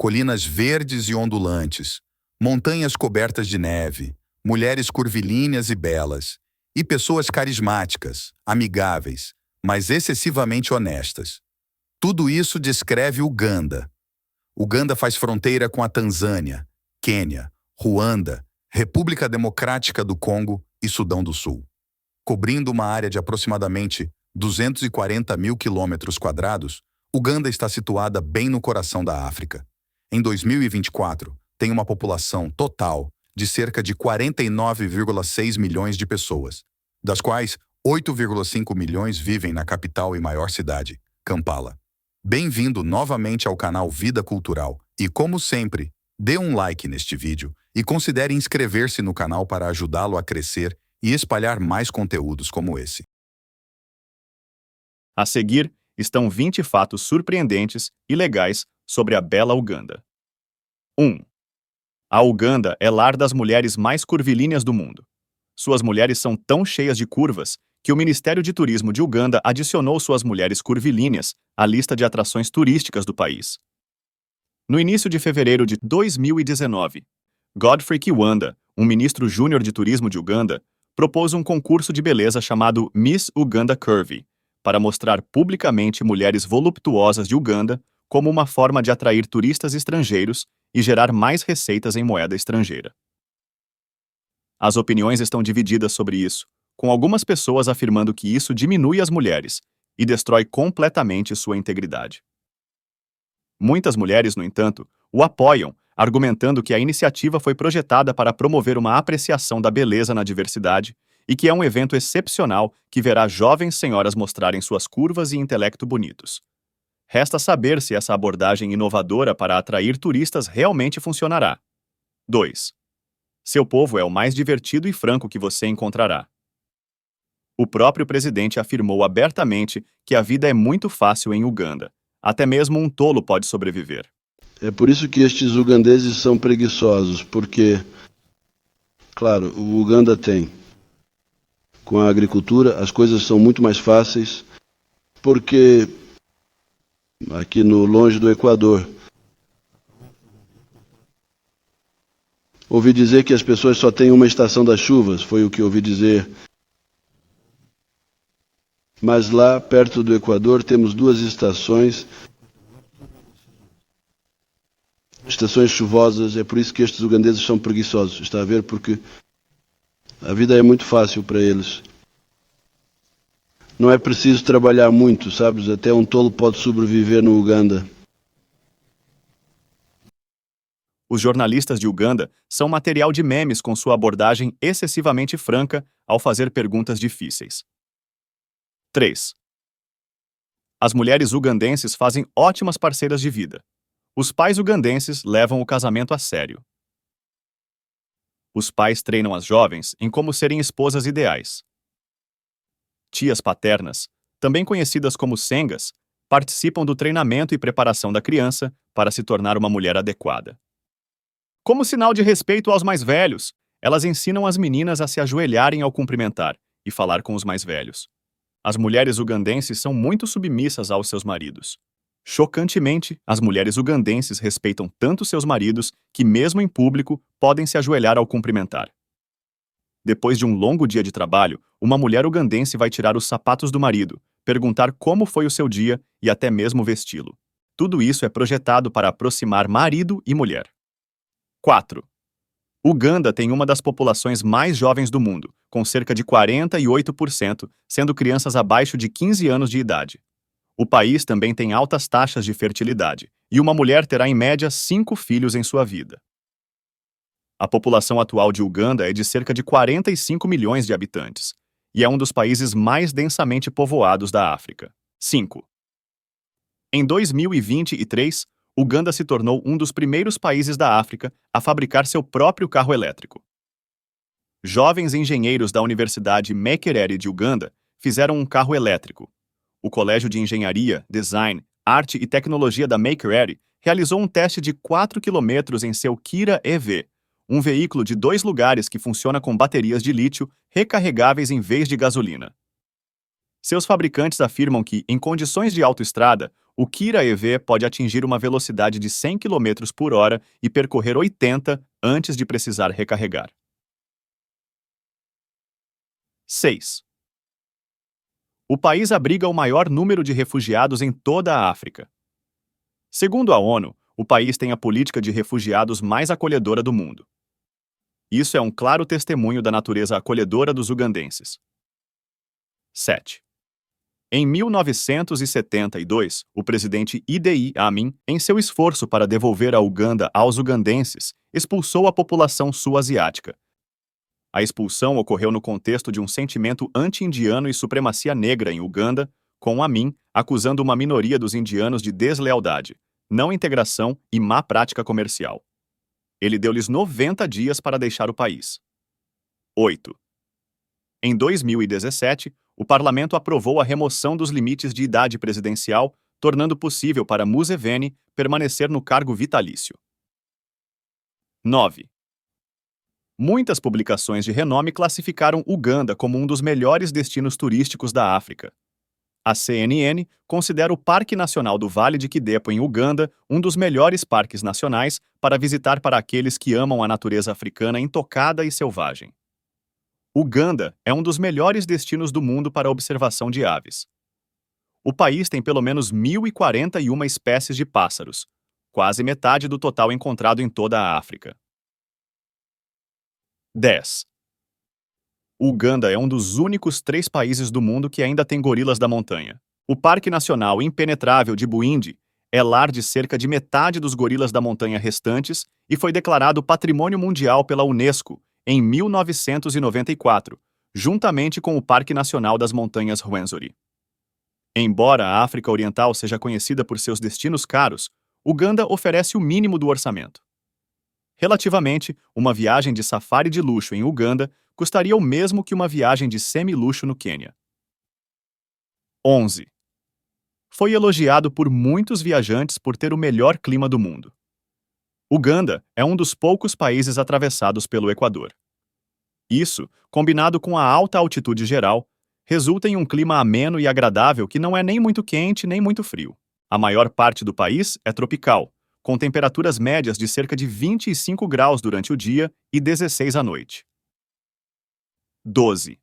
colinas verdes e ondulantes, montanhas cobertas de neve, mulheres curvilíneas e belas, e pessoas carismáticas, amigáveis, mas excessivamente honestas. Tudo isso descreve Uganda. Uganda faz fronteira com a Tanzânia, Quênia, Ruanda, República Democrática do Congo e Sudão do Sul. Cobrindo uma área de aproximadamente 240 mil quilômetros quadrados, Uganda está situada bem no coração da África. Em 2024, tem uma população total de cerca de 49,6 milhões de pessoas, das quais 8,5 milhões vivem na capital e maior cidade, Kampala. Bem-vindo novamente ao canal Vida Cultural e, como sempre, dê um like neste vídeo e considere inscrever-se no canal para ajudá-lo a crescer e espalhar mais conteúdos como esse. A seguir, estão 20 fatos surpreendentes e legais sobre a bela Uganda. 1. A Uganda é lar das mulheres mais curvilíneas do mundo. Suas mulheres são tão cheias de curvas que o Ministério de Turismo de Uganda adicionou suas mulheres curvilíneas à lista de atrações turísticas do país. No início de fevereiro de 2019, Godfrey Kiwanda, um ministro júnior de turismo de Uganda, propôs um concurso de beleza chamado Miss Uganda Curvy, para mostrar publicamente mulheres voluptuosas de Uganda como uma forma de atrair turistas estrangeiros e gerar mais receitas em moeda estrangeira. As opiniões estão divididas sobre isso, com algumas pessoas afirmando que isso diminui as mulheres e destrói completamente sua integridade. Muitas mulheres, no entanto, o apoiam, argumentando que a iniciativa foi projetada para promover uma apreciação da beleza na diversidade e que é um evento excepcional que verá jovens senhoras mostrarem suas curvas e intelecto bonitos. Resta saber se essa abordagem inovadora para atrair turistas realmente funcionará. 2. Seu povo é o mais divertido e franco que você encontrará. O próprio presidente afirmou abertamente que a vida é muito fácil em Uganda. Até mesmo um tolo pode sobreviver. É por isso que estes ugandeses são preguiçosos, porque, claro, o Uganda tem. Com a agricultura, as coisas são muito mais fáceis, porque aqui no longe do Equador, ouvi dizer que as pessoas só têm uma estação das chuvas, foi o que ouvi dizer. Mas lá, perto do Equador, temos duas estações chuvosas, é por isso que estes ugandeses são preguiçosos, está a ver? Porque a vida é muito fácil para eles. Não é preciso trabalhar muito, sabes? Até um tolo pode sobreviver no Uganda. Os jornalistas de Uganda são material de memes com sua abordagem excessivamente franca ao fazer perguntas difíceis. 3. As mulheres ugandenses fazem ótimas parceiras de vida. Os pais ugandenses levam o casamento a sério. Os pais treinam as jovens em como serem esposas ideais. Tias paternas, também conhecidas como sengas, participam do treinamento e preparação da criança para se tornar uma mulher adequada. Como sinal de respeito aos mais velhos, elas ensinam as meninas a se ajoelharem ao cumprimentar e falar com os mais velhos. As mulheres ugandenses são muito submissas aos seus maridos. Chocantemente, as mulheres ugandenses respeitam tanto seus maridos que, mesmo em público, podem se ajoelhar ao cumprimentar. Depois de um longo dia de trabalho, uma mulher ugandense vai tirar os sapatos do marido, perguntar como foi o seu dia e até mesmo vesti-lo. Tudo isso é projetado para aproximar marido e mulher. 4. Uganda tem uma das populações mais jovens do mundo, com cerca de 48% sendo crianças abaixo de 15 anos de idade. O país também tem altas taxas de fertilidade, e uma mulher terá em média 5 filhos em sua vida. A população atual de Uganda é de cerca de 45 milhões de habitantes, e é um dos países mais densamente povoados da África. 5. Em 2023, Uganda se tornou um dos primeiros países da África a fabricar seu próprio carro elétrico. Jovens engenheiros da Universidade Makerere de Uganda fizeram um carro elétrico. O Colégio de Engenharia, Design, Arte e Tecnologia da Makerere realizou um teste de 4 km em seu Kira EV, um veículo de 2 lugares que funciona com baterias de lítio recarregáveis em vez de gasolina. Seus fabricantes afirmam que, em condições de autoestrada, o Kira EV pode atingir uma velocidade de 100 km por hora e percorrer 80 antes de precisar recarregar. 6. O país abriga o maior número de refugiados em toda a África. Segundo a ONU, o país tem a política de refugiados mais acolhedora do mundo. Isso é um claro testemunho da natureza acolhedora dos ugandenses. 7. Em 1972, o presidente Idi Amin, em seu esforço para devolver a Uganda aos ugandenses, expulsou a população sul-asiática. A expulsão ocorreu no contexto de um sentimento anti-indiano e supremacia negra em Uganda, com Amin acusando uma minoria dos indianos de deslealdade, não integração e má prática comercial. Ele deu-lhes 90 dias para deixar o país. 8. Em 2017, o parlamento aprovou a remoção dos limites de idade presidencial, tornando possível para Museveni permanecer no cargo vitalício. 9. Muitas publicações de renome classificaram Uganda como um dos melhores destinos turísticos da África. A CNN considera o Parque Nacional do Vale de Kidepo, em Uganda, um dos melhores parques nacionais para visitar para aqueles que amam a natureza africana intocada e selvagem. Uganda é um dos melhores destinos do mundo para a observação de aves. O país tem pelo menos 1.041 espécies de pássaros, quase metade do total encontrado em toda a África. 10. Uganda é um dos únicos 3 países do mundo que ainda tem gorilas da montanha. O Parque Nacional Impenetrável de Bwindi é lar de cerca de metade dos gorilas da montanha restantes e foi declarado Patrimônio Mundial pela Unesco em 1994, juntamente com o Parque Nacional das Montanhas Rwenzori. Embora a África Oriental seja conhecida por seus destinos caros, Uganda oferece o mínimo do orçamento. Relativamente, uma viagem de safari de luxo em Uganda custaria o mesmo que uma viagem de semi-luxo no Quênia. 11. Foi elogiado por muitos viajantes por ter o melhor clima do mundo. Uganda é um dos poucos países atravessados pelo Equador. Isso, combinado com a alta altitude geral, resulta em um clima ameno e agradável que não é nem muito quente nem muito frio. A maior parte do país é tropical, com temperaturas médias de cerca de 25 graus durante o dia e 16 à noite. 12.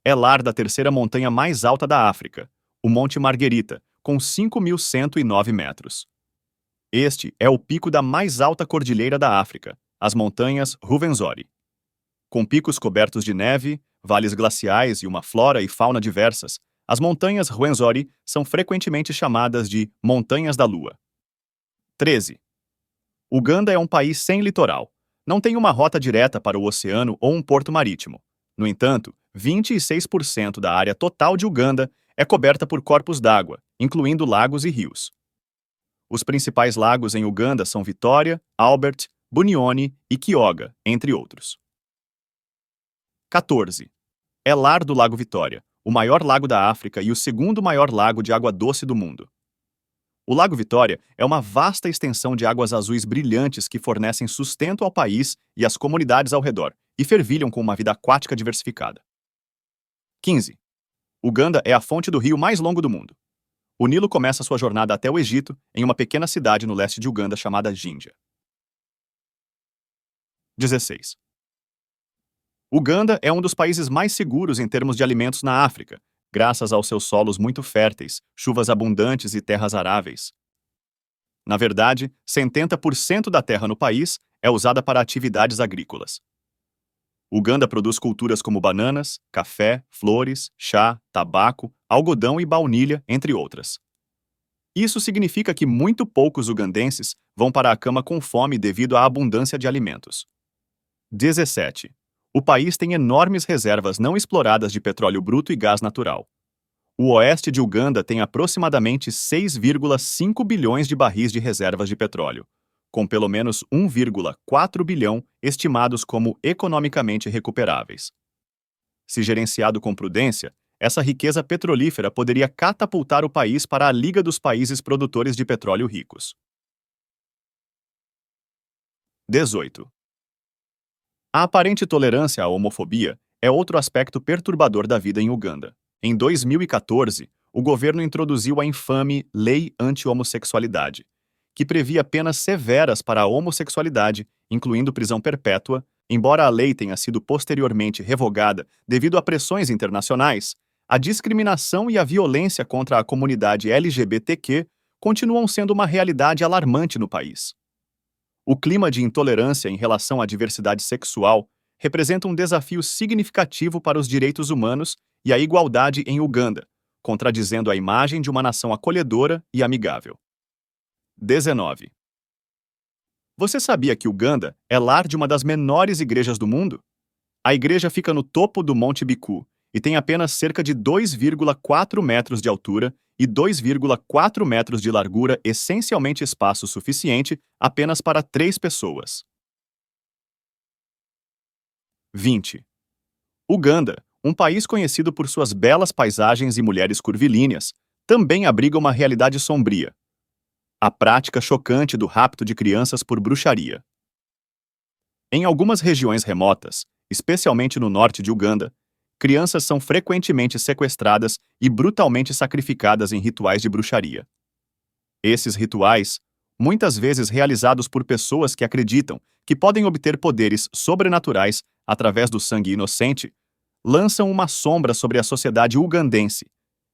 É lar da terceira montanha mais alta da África, o Monte Marguerita, com 5.109 metros. Este é o pico da mais alta cordilheira da África, as montanhas Rwenzori. Com picos cobertos de neve, vales glaciais e uma flora e fauna diversas, as montanhas Rwenzori são frequentemente chamadas de Montanhas da Lua. 13. Uganda é um país sem litoral. Não tem uma rota direta para o oceano ou um porto marítimo. No entanto, 26% da área total de Uganda é coberta por corpos d'água, incluindo lagos e rios. Os principais lagos em Uganda são Vitória, Albert, Bunioni e Kyoga, entre outros. 14. É lar do Lago Vitória, o maior lago da África e o segundo maior lago de água doce do mundo. O Lago Vitória é uma vasta extensão de águas azuis brilhantes que fornecem sustento ao país e às comunidades ao redor, e fervilham com uma vida aquática diversificada. 15. Uganda é a fonte do rio mais longo do mundo. O Nilo começa sua jornada até o Egito, em uma pequena cidade no leste de Uganda chamada Jinja. 16. Uganda é um dos países mais seguros em termos de alimentos na África, graças aos seus solos muito férteis, chuvas abundantes e terras aráveis. Na verdade, 70% da terra no país é usada para atividades agrícolas. Uganda produz culturas como bananas, café, flores, chá, tabaco, algodão e baunilha, entre outras. Isso significa que muito poucos ugandenses vão para a cama com fome devido à abundância de alimentos. 17. O país tem enormes reservas não exploradas de petróleo bruto e gás natural. O oeste de Uganda tem aproximadamente 6,5 bilhões de barris de reservas de petróleo, com pelo menos 1,4 bilhão estimados como economicamente recuperáveis. Se gerenciado com prudência, essa riqueza petrolífera poderia catapultar o país para a Liga dos Países Produtores de Petróleo Ricos. 18. A aparente tolerância à homofobia é outro aspecto perturbador da vida em Uganda. Em 2014, o governo introduziu a infame Lei Anti-Homossexualidade, que previa penas severas para a homossexualidade, incluindo prisão perpétua. Embora a lei tenha sido posteriormente revogada devido a pressões internacionais, a discriminação e a violência contra a comunidade LGBTQ continuam sendo uma realidade alarmante no país. O clima de intolerância em relação à diversidade sexual representa um desafio significativo para os direitos humanos e a igualdade em Uganda, contradizendo a imagem de uma nação acolhedora e amigável. 19. Você sabia que Uganda é lar de uma das menores igrejas do mundo? A igreja fica no topo do Monte Biku e tem apenas cerca de 2,4 metros de altura e 2,4 metros de largura, essencialmente espaço suficiente apenas para 3 pessoas. 20. Uganda, um país conhecido por suas belas paisagens e mulheres curvilíneas, também abriga uma realidade sombria: a prática chocante do rapto de crianças por bruxaria. Em algumas regiões remotas, especialmente no norte de Uganda, crianças são frequentemente sequestradas e brutalmente sacrificadas em rituais de bruxaria. Esses rituais, muitas vezes realizados por pessoas que acreditam que podem obter poderes sobrenaturais através do sangue inocente, lançam uma sombra sobre a sociedade ugandense,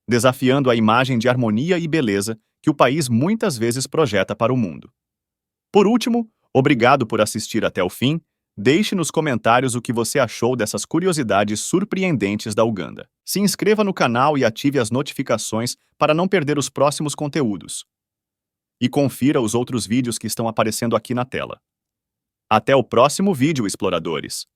desafiando a imagem de harmonia e beleza que o país muitas vezes projeta para o mundo. Por último, obrigado por assistir até o fim. Deixe nos comentários o que você achou dessas curiosidades surpreendentes da Uganda. Se inscreva no canal e ative as notificações para não perder os próximos conteúdos. E confira os outros vídeos que estão aparecendo aqui na tela. Até o próximo vídeo, exploradores!